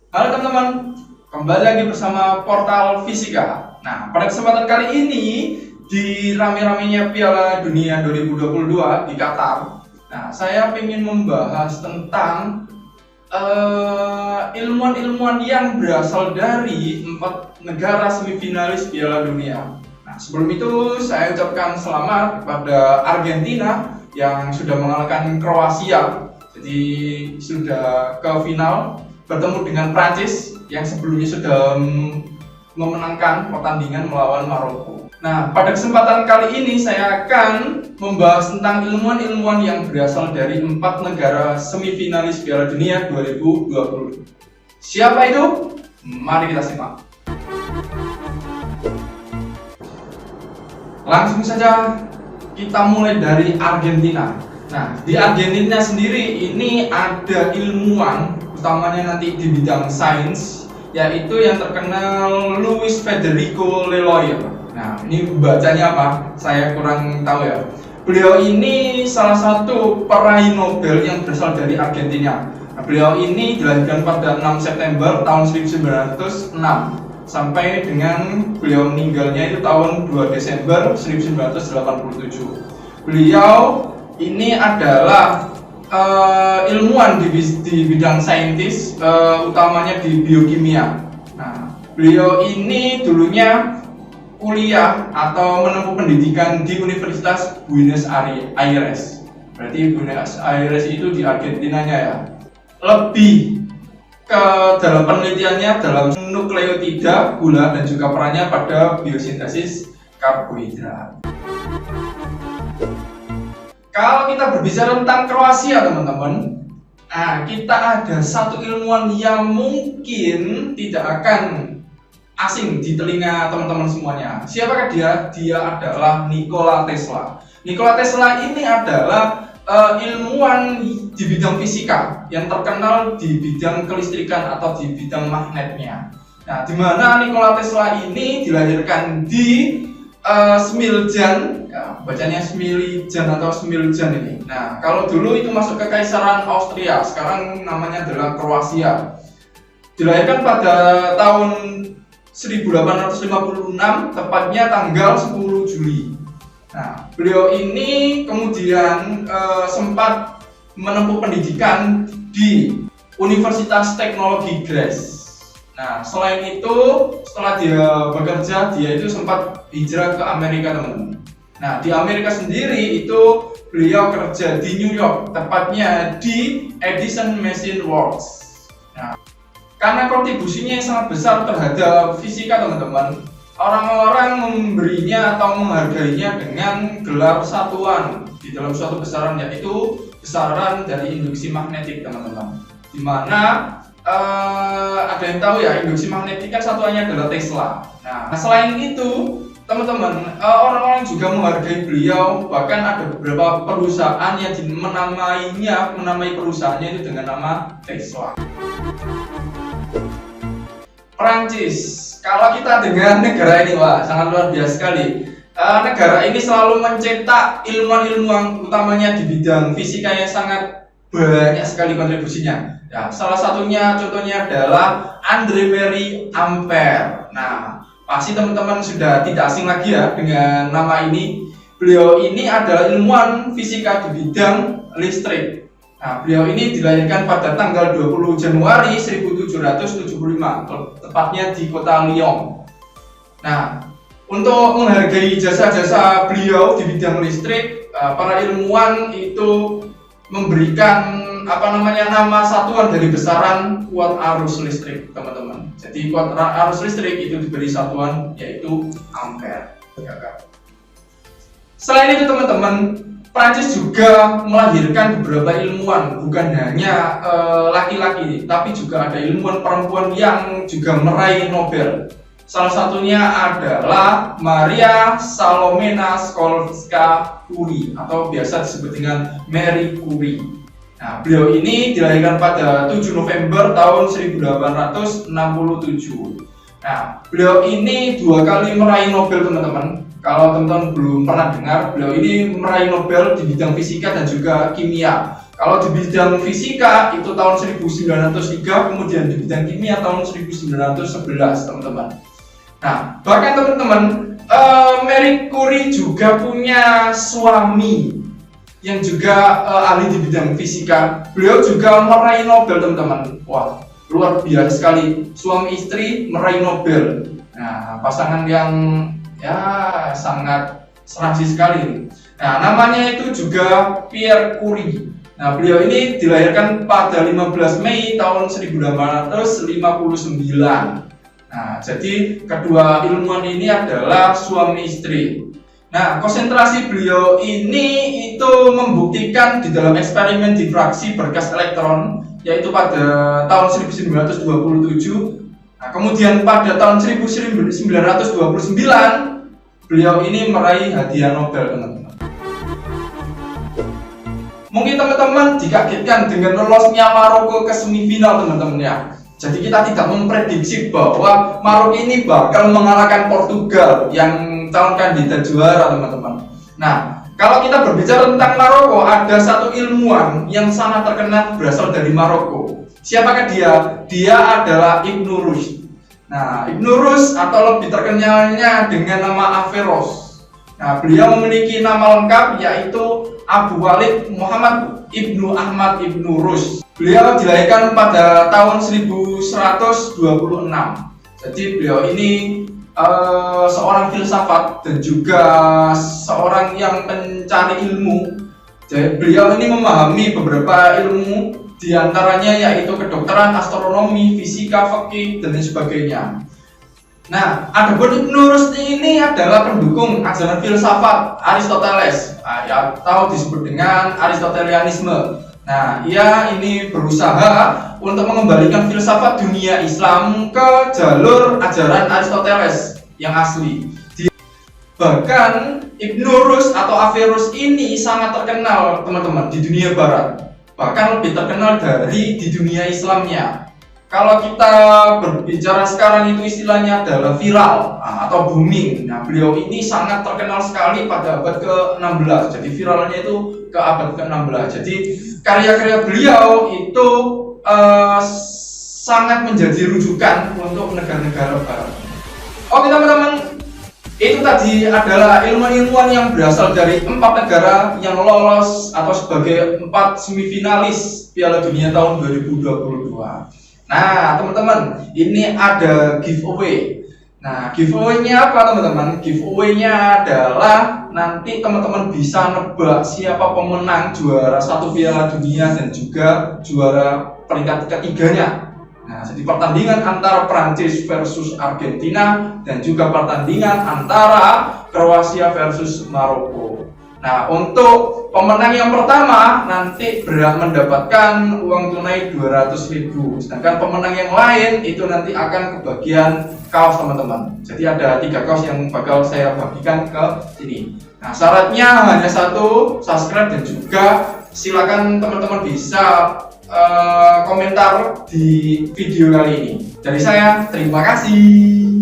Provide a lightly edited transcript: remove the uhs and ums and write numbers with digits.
Halo teman-teman, kembali lagi bersama Portal Fisika. Nah, pada kesempatan kali ini di rame-ramenya Piala Dunia 2022 di Qatar. Nah, saya ingin membahas tentang ilmuwan-ilmuwan yang berasal dari 4 negara semifinalis Piala Dunia. Nah, sebelum itu saya ucapkan selamat kepada Argentina yang sudah mengalahkan Kroasia. Jadi sudah ke final bertemu dengan Prancis yang sebelumnya sudah memenangkan pertandingan melawan Maroko. Nah, pada kesempatan kali ini saya akan membahas tentang ilmuwan-ilmuwan yang berasal dari 4 negara semifinalis Piala Dunia 2020. Siapa itu? Mari kita simak. Langsung saja kita mulai dari Argentina. Nah, di Argentina sendiri ini ada ilmuwan utamanya nanti di bidang sains, yaitu yang terkenal Luis Federico Leloir. Nah, ini bacanya apa? Saya kurang tahu ya. Beliau ini salah satu peraih Nobel yang berasal dari Argentina. Nah, beliau ini dilahirkan pada 6 September tahun 1906 sampai dengan beliau meninggalnya itu tahun 2 Desember 1987. Beliau ini adalah ilmuwan di bidang saintis, utamanya di biokimia. Nah, beliau ini dulunya kuliah atau menempuh pendidikan di Universitas Buenos Aires. Berarti Buenos Aires itu di Argentinanya ya. Lebih ke dalam penelitiannya dalam nukleotida, gula, dan juga perannya pada biosintesis karbohidrat. Kalau kita berbicara tentang Kroasia, teman-teman, nah, kita ada satu ilmuwan yang mungkin tidak akan asing di telinga teman-teman semuanya. Siapakah dia? Dia adalah Nikola Tesla. Nikola Tesla ini adalah ilmuwan di bidang fisika yang terkenal di bidang kelistrikan atau di bidang magnetnya. Nah, di mana Nikola Tesla ini dilahirkan di Smiljan, ya, bacanya Smiljan atau Smiljan ini. Nah, kalau dulu itu masuk ke Kekaisaran Austria, sekarang namanya adalah Kroasia. Dilahirkan pada tahun 1856, tepatnya tanggal 10 Juli. Nah, beliau ini kemudian sempat menempuh pendidikan di Universitas Teknologi Graz. Nah, selain itu, setelah dia bekerja, dia itu sempat hijrah ke Amerika, teman-teman. Nah, di Amerika sendiri itu beliau kerja di New York, tepatnya di Edison Machine Works. Nah, karena kontribusinya yang sangat besar terhadap fisika, teman-teman, orang-orang memberinya atau menghargainya dengan gelar satuan di dalam suatu besaran, yaitu besaran dari induksi magnetik, teman-teman. Di mana ada yang tahu ya, induksi magnetik kan satuannya adalah Tesla. Nah, selain itu, teman-teman, orang-orang juga menghargai beliau. Bahkan ada beberapa perusahaan yang menamai perusahaannya itu dengan nama Tesla. Prancis. Kalau kita dengan negara ini, wah, sangat luar biasa sekali. Negara ini selalu mencetak ilmuwan-ilmuwan utamanya di bidang fisika yang sangat banyak sekali kontribusinya. Ya, salah satunya contohnya adalah André Marie Ampère. Nah, pasti teman-teman sudah tidak asing lagi ya dengan nama ini. Beliau ini adalah ilmuwan fisika di bidang listrik. Nah, beliau ini dilahirkan pada tanggal 20 Januari 1775, tepatnya di kota Lyon. Nah, untuk menghargai jasa-jasa beliau di bidang listrik, para ilmuwan itu memberikan nama satuan dari besaran kuat arus listrik, teman-teman. Jadi kuat arus listrik itu diberi satuan yaitu ampere. Selain itu, teman-teman, Prancis juga melahirkan beberapa ilmuwan, bukan hanya laki-laki, tapi juga ada ilmuwan perempuan yang juga meraih Nobel. Salah satunya adalah Maria Salomena Sklodowska-Curie atau biasa disebut dengan Marie Curie. Nah, beliau ini dilahirkan pada 7 November tahun 1867. Nah, beliau ini 2 kali meraih Nobel, teman-teman. Kalau teman-teman belum pernah dengar, beliau ini meraih Nobel di bidang fisika dan juga kimia. Kalau di bidang fisika itu tahun 1903, kemudian di bidang kimia tahun 1911, teman-teman. Nah, bahkan teman-teman, Marie Curie juga punya suami yang juga ahli di bidang fisika. Beliau juga meraih Nobel, teman-teman. Wah, luar biasa sekali, suami istri meraih Nobel. Nah, pasangan yang ya sangat serasi sekali. Nah, namanya itu juga Pierre Curie. Nah, beliau ini dilahirkan pada 15 Mei tahun 1859. Nah, jadi kedua ilmuwan ini adalah suami istri. Nah, konsentrasi beliau ini itu membuktikan di dalam eksperimen difraksi berkas elektron, yaitu pada tahun 1927. Nah, kemudian pada tahun 1929 beliau ini meraih hadiah Nobel, teman-teman. Mungkin teman-teman dikagetkan dengan lolosnya Maroko ke semifinal, teman-teman ya. Jadi kita tidak memprediksi bahwa Maroko ini bakal mengalahkan Portugal yang calon kandidat juara, teman-teman. Nah, kalau kita berbicara tentang Maroko, ada satu ilmuwan yang sangat terkenal berasal dari Maroko. Siapakah dia? Dia adalah Ibnu Rushd. Nah, Ibnu Rushd atau lebih terkenalnya dengan nama Averroes. Nah, beliau memiliki nama lengkap yaitu Abu Walid Muhammad Ibnu Ahmad Ibnu Rushd. Beliau dilahirkan pada tahun 1126. Jadi beliau ini seorang filsafat dan juga seorang yang pencari ilmu. Jadi beliau ini memahami beberapa ilmu, diantaranya yaitu kedokteran, astronomi, fisika, fikih, dan lain sebagainya. Nah, adapun Ibnu Rushd ini adalah pendukung ajaran filsafat Aristoteles, atau disebut dengan Aristotelianisme. Nah, ia ini berusaha untuk mengembalikan filsafat dunia Islam ke jalur ajaran Aristoteles yang asli. Bahkan Ibnu Rushd atau Averroes ini sangat terkenal, teman-teman, di dunia barat. Bahkan lebih terkenal dari di dunia Islamnya. Kalau kita berbicara sekarang itu istilahnya adalah viral atau booming. Nah, beliau ini sangat terkenal sekali pada abad ke-16. Jadi viralnya itu ke abad ke-16. Jadi karya-karya beliau itu sangat menjadi rujukan untuk negara-negara barat. Oke, teman-teman, itu tadi adalah ilmuwan yang berasal dari 4 negara yang lolos atau sebagai 4 semifinalis Piala Dunia tahun 2022. Nah, teman-teman, ini ada giveaway. Nah, giveaway-nya apa, teman-teman? Giveaway-nya adalah nanti teman-teman bisa nebak siapa pemenang juara 1 Piala Dunia dan juga juara peringkat ketiganya. Nah, jadi pertandingan antara Prancis versus Argentina dan juga pertandingan antara Kroasia versus Maroko. Nah, untuk pemenang yang pertama nanti berhak mendapatkan uang tunai 200.000. Sedangkan pemenang yang lain itu nanti akan kebagian kaos, teman-teman. Jadi ada 3 kaos yang bakal saya bagikan ke sini. Nah, syaratnya hanya 1, subscribe, dan juga silakan teman-teman bisa komentar di video kali ini. Dari saya, terima kasih.